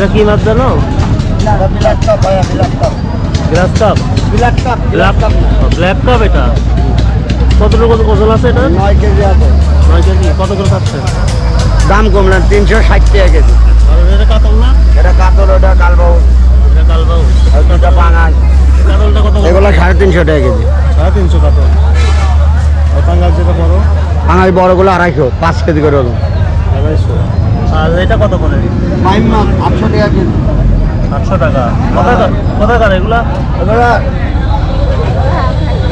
এটা কি মাছ জানো? Glass cup. Black cup. এটা কতটুকু ওজন আছে? এটা 9 কেজি আছে। 9 কেজি। কত করে খাচ্ছেন? দাম কমলেন 360 টাকা কেজি। আর এটা কাতল না? এটা কাতল, ওটা কালবাউ, এটা কালবাউ। আর দুটা পাঙাশ। কাতলটা কত? এগুলো 350 টাকা কেজি। 350 কাতল। আর পাঙ্গাস যেটা বড়? পাঙাশ বড়গুলো 250, 5 কেজি করে ওজন। 250। আর এটা কত করে? মাছ 800 টাকা কেজি। 800 টাকা। কোথাকার এগুলা?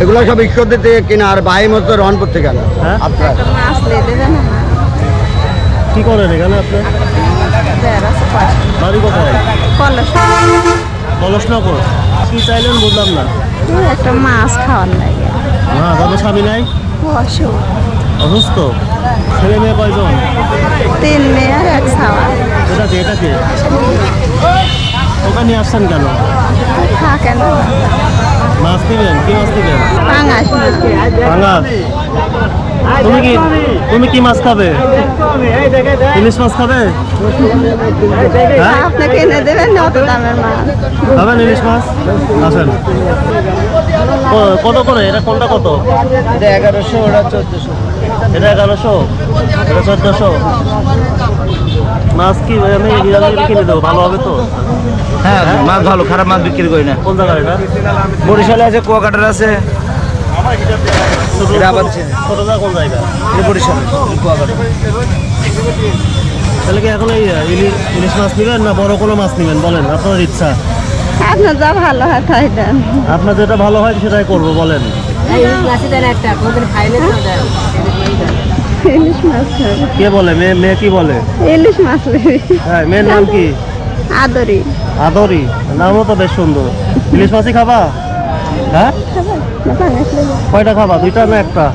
এগুলো সব ঈশ্বরদের থেকে কিনা, আর বাই মতো রহনপুর থেকে আনা। হ্যাঁ? আপনার কি করেন এখানে আপনি? বাড়ি কোথায়? কলসনগর। কি চাইলেন বুঝলাম না। একটা মাছ খাওয়ার লাগে। না, তবে স্বামী নাই? অসুখ। অসুস্থ? ছেলে মেয়ে কয়জন? 3 মেয়ে আর 1 ছাওয়া। এটা কে? ওখানে আসছেন কেন? থাকে না। মাছ নিবেন? কি মাছ নিবেন? পাঙাশ। পাঙ্গাস। তুমি কি মাছ খাবে? ইলিশ মাছ খাবে? হ্যাঁ? আপনি কিনে দেবেন না অত দামের মাছ? খাবেন ইলিশ মাছ? আসেন। কত করে? এটা কোনটা কত? এটা 1100, ওটা 1400। এটা 1100, এটা 1400। মাছ কি আমি নিরামিষ কিনে দেবো? ভালো হবে তো? হ্যাঁ, মাছ ভালো, খারাপ মাছ বিক্রি করি না। কোন জায়গায় এটা? বরিশালে আছে, কুয়াকাটার আছে। এটা আবার ছোটদা কোন জায়গা? এটা বরিশালে, কুয়াকাটা। তাহলে কি এখন এই ইলিশ মাছ নেবেন না বড় কোনো মাছ নেবেন? বলেন, আপনার ইচ্ছা। আপনার যা ভালো হয় তাই দেন। আপনার যেটা ভালো হয় সেটাই করবো, বলেন। ইলিশ মাছ খাবে। কে বলে? মেয়ে কি বলে? ইলিশ মাছ নেবে। হ্যাঁ, মেয়ের নাম কি? আদরি। আদরি। নামও তো বেশ সুন্দর। ইলিশ মাছই খাবা? হ্যাঁ, না পাঙাশ নেবে। কয়টা খাবা? 2টা না 1টা?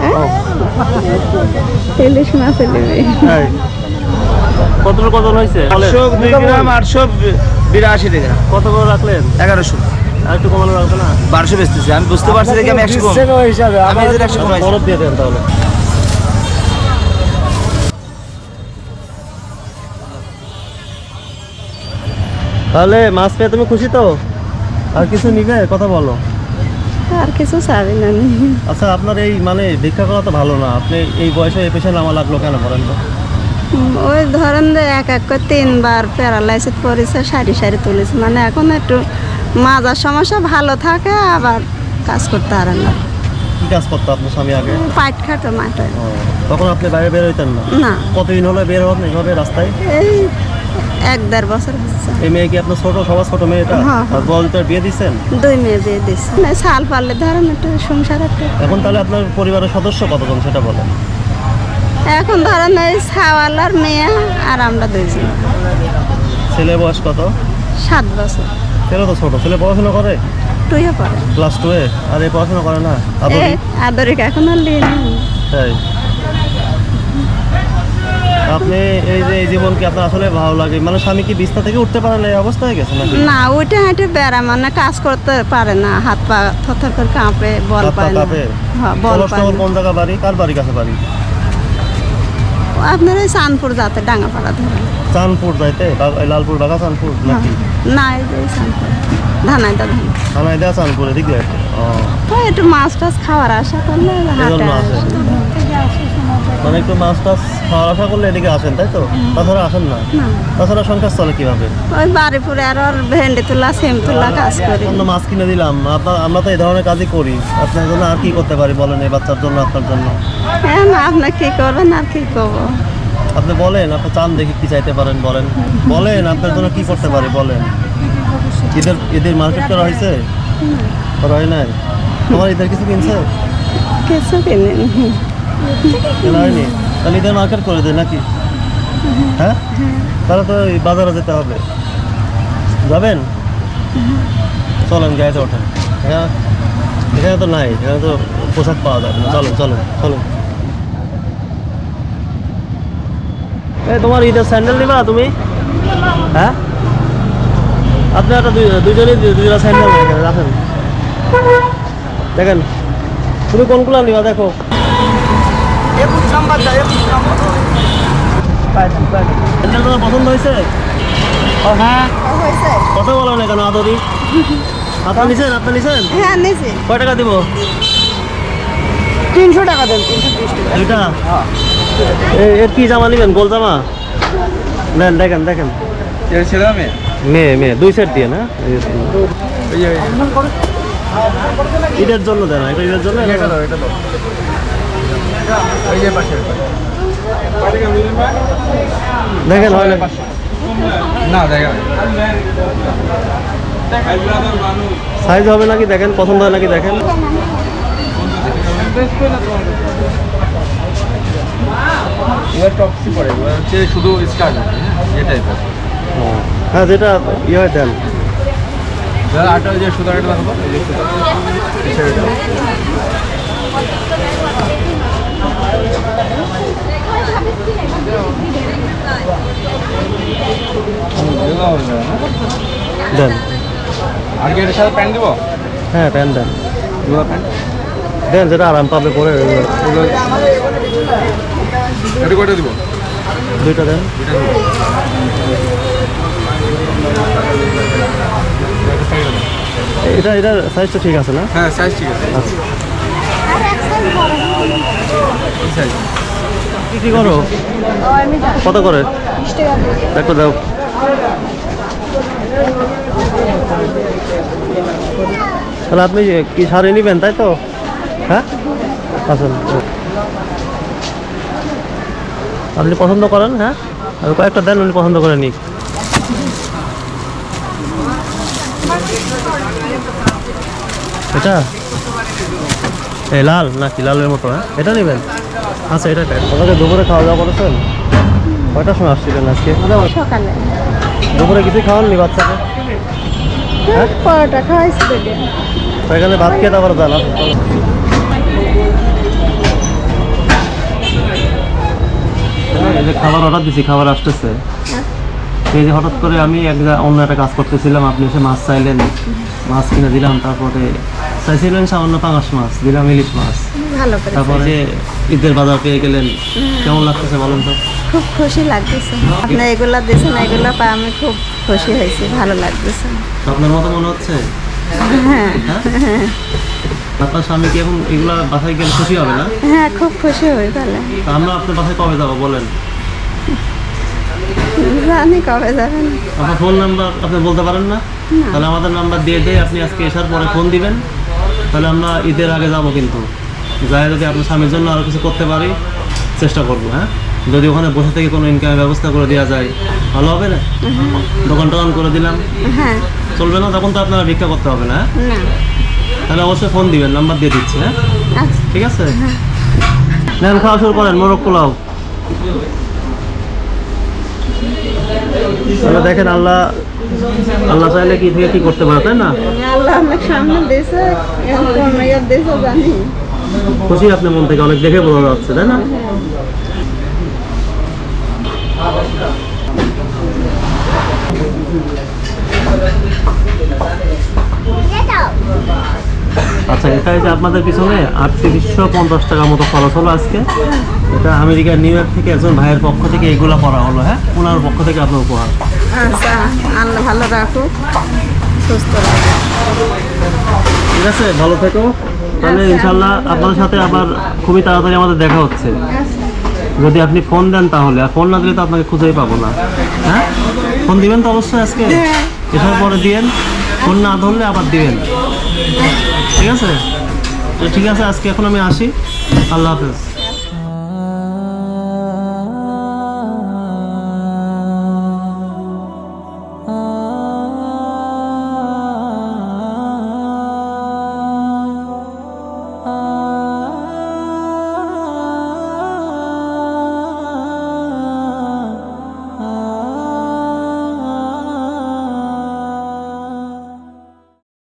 ইলিশ মাছ নেবে। হ্যাঁ। কতটুকু ওজন হয়েছে? 2 গ্রাম 882 টাকা। কত করে রাখলেন? 1100। আর একটু কমানো রাখবে না? 1200 বেচতেছি আমি, বুঝতে পারছি দেখি আমি 100 কম। আমি এদের 100 কমাইছি। বরফ দিয়ে দেন তাহলে। তাহলে মাছ পেয়ে তুমি খুশি তো? আর কিছু নিবে? কথা বলো। আর কিছু চাবি না। আচ্ছা, আপনার এই মানে ভিক্ষা করা তো ভালো না। আপনি এই বয়সে এই পেশায় নামা লাগলো কেন বলেন তো? ওই ধরেন যে এক করে 3বার প্যারালাইসিস পড়েছে, সারি তুলেছে। মানে এখন একটু মাজার সমস্যা, ভালো থাকে আবার কাজ করতে পারে না। কি কাজ করতো আপনার স্বামী আগে? পাইট খাটো মাঠে। তখন আপনি বাইরে বের হইতেন না? না, কতদিন হলো বের হন এইভাবে রাস্তায়? এই 1-1.5 বছর হচ্ছে। এই মেয়ে কি আপনার সবার ছোট মেয়েটা? হ্যাঁ। আর বলতে বিয়ে দিচ্ছেন? 2 মেয়ে বিয়ে দিচ্ছে। না, সাল পারলে ধরেন একটু সংসার একটু। এখন তাহলে আপনার পরিবারের সদস্য কতজন সেটা বলেন? এখন ধরেন এই ছাওয়ালার মেয়ে আর আমরা 2 জন। ছেলে বয়স কত? 7 বছর। ছেলে তো ছোট। ছেলে পড়াশোনা করে? 2 পড়ে। ক্লাস 2-এ। আর এই পড়াশোনা করে না? এই আদরিকে এখন আর লিয়ে নেই। তাই আপনি এই জীবন কি আপনার আসলে ভালো লাগে? মানে স্বামী কি বিছনা থেকে উঠতে পারে না, এই অবস্থা হয়ে গেছে নাকি? না, উঠে হাঁটে বেড়া, মানে কাজ করতে পারে না, হাত পা থরথর করে কাঁপে, বল হাত পা পায় না। কাঁপে? হ্যাঁ, বল পায় কলসনগর না। কোন জায়গা বাড়ি? কার বাড়ি কাছে বাড়ি? আপনার এই চাঁদপুর যাতে ডাঙ্গাপাড়া ধরে। চাঁদপুর যাইতে? লালপুর বাগা চাঁদপুর নাকি? না, এই যে চাঁদপুর ধানাইদা ধান। থানায় দেওয়া চাঁদপুর এদিক দিয়ে? ওই একটু মাছ টাছ খাওয়ার আশা করলে হাটে জন্য আসে। মানে একটু মাছ টাছ খাওয়ার আশা করলে এদিকে আসেন, তাই তো? তাছাড়া আসেন না? না, তাছাড়া সংসার চলে কিভাবে? ওই বাড়িপুরে আর ওর ভেন্ডি তোলা, সিম তোলা কাজ করি। অন্য মাছ কিনে দিলাম, আমরা তো এই ধরনের কাজই করি। আপনার জন্য আর কি করতে পারি বলেন, এই বাচ্চার জন্য, আপনার জন্য? হ্যাঁ, না, আপনি কি করবেন আর কি করবো? আপনি বলেন, আপনি চান দেখি কি চাইতে পারেন, বলেন। বলেন আপনার জন্য কি করতে পারি, বলেন। ঈদের মার্কেট করা হয়েছে? করা হয় নাই? তোমার ঈদের কিছু কিনছে? কিছু কিনেন। কেনা হয়নি? তাহলে ঈদের মার্কেট করে দেয় নাকি? হ্যাঁ, তাহলে তো এই বাজারে যেতে হবে। যাবেন? চলেন, গাড়িতে ওঠেন। এখানে তো নাই, এখানে তো পোশাক পাওয়া যাবে না। চলেন চলেন চলেন। এই তোমার ঈদের স্যান্ডেল নিবা তুমি? হ্যাঁ, আপনি একটা দুজনে দুজোড়া স্যান্ডেল রাখেন। দেখেন তুমি কোনগুলো নিবা, দেখো। স্যান্ডেল তোমার পছন্দ হয়েছে? হ্যাঁ, হয়েছে কথা বলো না কেন আদরি? আপনার নিছেন? হ্যাঁ নিয়েছি কয় টাকা দিব? 300 টাকা দেন 330 টাকা দুইটা এর কি জামা নেবেন? গোল জামা নেন, দেখেন দেখেন। এটা ছেলে না মেয়ে? মেয়ে 2 সেট দিয়ে না? ওই যে ঈদের জন্য দেন, এটা ঈদের জন্য। এটা দাও, এটা দাও। ওই যে পাশে দেখেন হয় না? না দেখা সাইজ হবে নাকি দেখেন, পছন্দ হয় নাকি দেখেন। এবার টপসি পরে, এবার হচ্ছে শুধু স্কার্ট এই টাইপের। হ্যাঁ যেটা ইয়ে হয় দেন। আটা ওই যে সুতার একটা দেখাবো, এই যে সুতার এই শাড়িটা। দেন। আর কি এটার সাথে প্যান্ট দিব? হ্যাঁ প্যান্ট দেন, দুটো প্যান্ট দেন যেটা আরাম পাবে পরে। এগুলো এটা কয়টা দিব? দুইটা দেন। দুইটা দিব। এটা সাইজটা ঠিক আছে না? হ্যাঁ সাইজ ঠিক আছে। আচ্ছা এই সাইজ বিক্রি করো কত করে? 20 টাকা দেখো দাও। তাহলে আপনি কি শাড়ি নেবেন তাই তো? হ্যাঁ আসুন, আপনি পছন্দ করেন। হ্যাঁ আর কয়েকটা দেন, উনি পছন্দ করে নিক। এটা এই লাল নাকি লালের মতো? হ্যাঁ এটা নেবেন। আচ্ছা এটা আপনাকে দুপুরে খাওয়া দাওয়া করেছেন? কয়টার সময় আসছিলেন আজকে? সকালে দুপুরে কিছু খাওয়াননি বাচ্চাকে? হ্যাঁ পরোটা খাওয়াইছি বেটে তো এখানে ভাত খেয়ে আবার জানা। এই যে খাবার অর্ডার দিছি, খাবার আসতেছে। এই যে হঠাৎ করে আমি অন্য একটা কাজ করতেছিলাম, আপনি এসে মাছ চাইলেন, মাছ কিনে দিলাম। তারপরে চাইছিলেন সামান্য পাঙাশ মাছ, দিলাম ইলিশ মাছ। ভালো করে তারপরে যে ঈদের বাজার পেয়ে গেলেন, কেমন লাগতেছে বলেন তো? খুব খুশি লাগতেছে। আপনি এগুলা দিয়েছেন, এগুলা পাই আমি খুব খুশি হয়েছি, ভালো লাগতেছে। আপনার মতো মনে হচ্ছে? হ্যাঁ হ্যাঁ? আপনার স্বামী কি এখন এগুলা বাসায় গেলে খুশি হবে না? হ্যাঁ খুব খুশি হই তাহলে। তা আমরা আপনার বাসায় কবে যাবো বলেন? জানি কবে যাবেন। আপনার ফোন নাম্বার আপনি বলতে পারেন না? তাহলে আমাদের নাম্বার দিয়ে দেয়, আপনি আজকে আসার পরে ফোন দিবেন, তাহলে আমরা ঈদের আগে যাব। কিন্তু যাই যদি আপনার স্বামীর জন্য আরও কিছু করতে পারি চেষ্টা করবো। হ্যাঁ যদি ওখানে বসে থেকে কোনো ইনকামের ব্যবস্থা করে দেওয়া যায় ভালো হবে না? দোকান টোকান করে দিলাম, হ্যাঁ চলবে না? তখন তো আপনারা ভিক্ষা করতে হবে না। না তাহলে অবশ্যই ফোন দিবেন, নাম্বার দিয়ে দিচ্ছি। হ্যাঁ আচ্ছা ঠিক আছে, নেন খাওয়া শুরু করেন মোরগ পোলাও। তাহলে দেখেন আল্লাহ চাইলে কি থেকে কি করতে পারে, তাই না? আল্লাহ অনেক সামনে দিয়েছে, এখন কোন মেয়ের দিয়েছে জানি। খুশি আপনি মন থেকে অনেক, দেখে বোঝা যাচ্ছে, তাই না? আচ্ছা এটা যে আপনাদের পিছনে 3850 টাকার মতো খরচ হলো আজকে। এটা আমেরিকার নিউ ইয়র্ক থেকে একজন ভাইয়ের পক্ষ থেকে এগুলো করা হলো। হ্যাঁ ওনার পক্ষ থেকে আপনার উপহার। আচ্ছা আল্লাহ ভালো রাখুক, সুস্থ রাখুক। ঠিক আছে, ভালো থেকো। তাহলে ইনশাল্লাহ আপনার সাথে আবার খুবই তাড়াতাড়ি আমাদের দেখা হচ্ছে। যদি আপনি ফোন দেন তাহলে, আর ফোন না দিলে তো আপনাকে খুঁজেই পাবো না। হ্যাঁ ফোন দিবেন তো অবশ্যই আজকে, এটার পরে দিয়েন। ফোন না ধরলে আবার দিবেন, ঠিক আছে? তো ঠিক আছে, আজকে এখন আমি আসি। আল্লাহ হাফেজ।